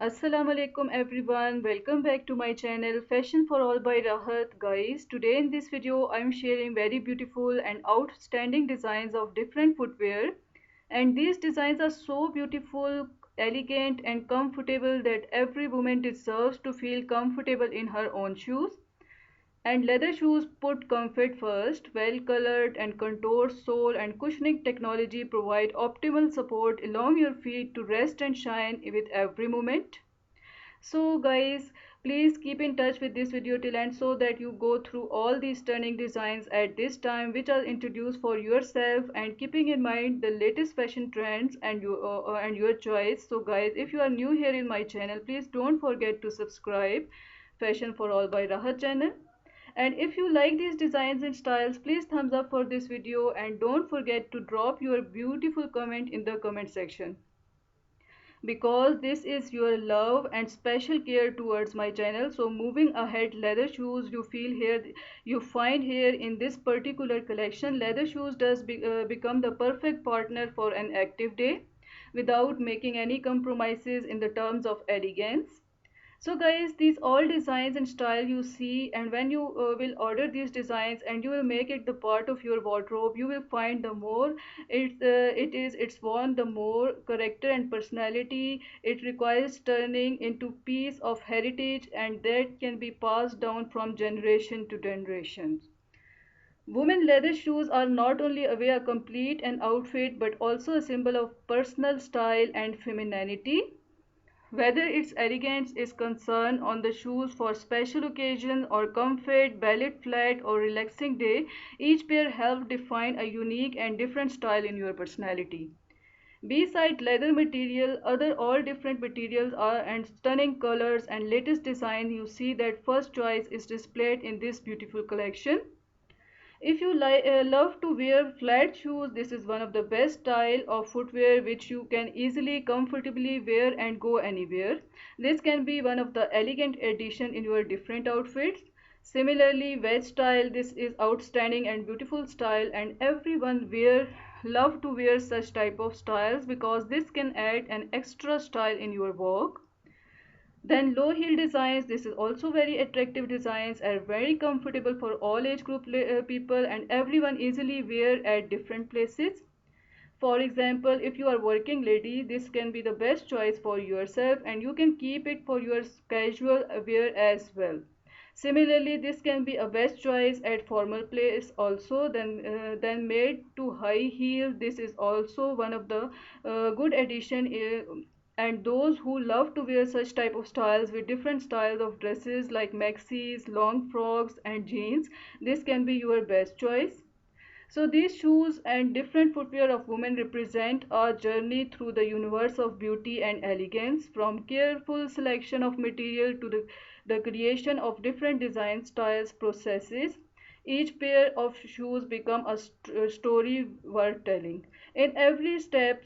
Assalamu alaikum everyone. Welcome back to my channel Fashion for All by Rahat. Guys, today in this video I'm sharing very beautiful and outstanding designs of different footwear, and these designs are so beautiful, elegant and comfortable that every woman deserves to feel comfortable in her own shoes. And leather shoes put comfort first. Well colored and contoured sole and cushioning technology provide optimal support along your feet to rest and shine with every movement. So guys, please keep in touch with this video till end so that you go through all these stunning designs at this time which are introduced for yourself, and keeping in mind the latest fashion trends and your choice. So guys, if you are new here in my channel, please don't forget to subscribe Fashion for All by Rahat channel. And if you like these designs and styles, please thumbs up for this video and don't forget to drop your beautiful comment in the comment section, because this is your love and special care towards my channel. So moving ahead, leather shoes you find here in this particular collection. Leather shoes become the perfect partner for an active day without making any compromises in the terms of elegance. So guys, these all designs and style you see, and when you will order these designs and you will make it the part of your wardrobe, you will find the more it's worn, the more character and personality it requires, turning into piece of heritage and that can be passed down from generation to generation. Women leather shoes are not only a way to complete an outfit but also a symbol of personal style and femininity. Whether its elegance is concerned on the shoes for special occasion or comfort, ballet flat or relaxing day, each pair helps define a unique and different style in your personality. Beside leather material, other all different materials are and stunning colors and latest design, you see that first choice is displayed in this beautiful collection. If you love to wear flat shoes, this is one of the best style of footwear which you can easily, comfortably wear and go anywhere. This can be one of the elegant addition in your different outfits. Similarly, wedge style, this is outstanding and beautiful style, and everyone love to wear such type of styles because this can add an extra style in your walk. Then low heel designs, this is also very attractive designs, are very comfortable for all age group people and everyone easily wear at different places. For example, if you are working lady, this can be the best choice for yourself and you can keep it for your casual wear as well. Similarly, this can be a best choice at formal place also. Then made to high heel, this is also one of the good addition, and those who love to wear such type of styles with different styles of dresses like maxis, long frocks and jeans, this can be your best choice. So these shoes and different footwear of women represent a journey through the universe of beauty and elegance, from careful selection of material to the creation of different design styles processes. Each pair of shoes become a story worth telling. In every step,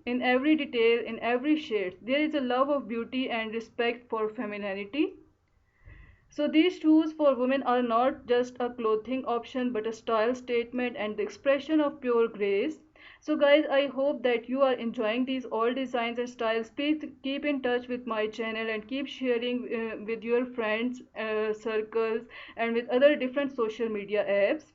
in every detail, in every shade, there is a love of beauty and respect for femininity. So these shoes for women are not just a clothing option but a style statement and the expression of pure grace. So guys, I hope that you are enjoying these all designs and styles. Please keep in touch with my channel and keep sharing with your friends, circles and with other different social media apps,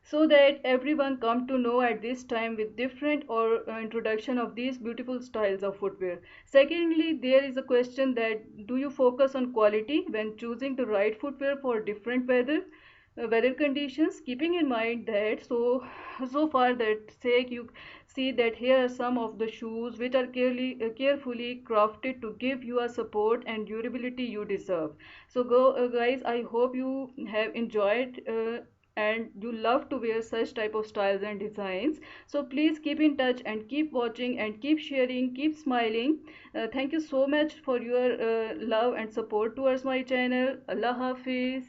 so that everyone come to know at this time with different or introduction of these beautiful styles of footwear. Secondly, there is a question that do you focus on quality when choosing the right footwear for different weather conditions, keeping in mind that so far that sake you see that here are some of the shoes which are carefully crafted to give you a support and durability you deserve. So guys, I hope you have enjoyed and you love to wear such type of styles and designs. So please keep in touch and keep watching and keep sharing, keep smiling. Thank you so much for your love and support towards my channel. Allah Hafiz.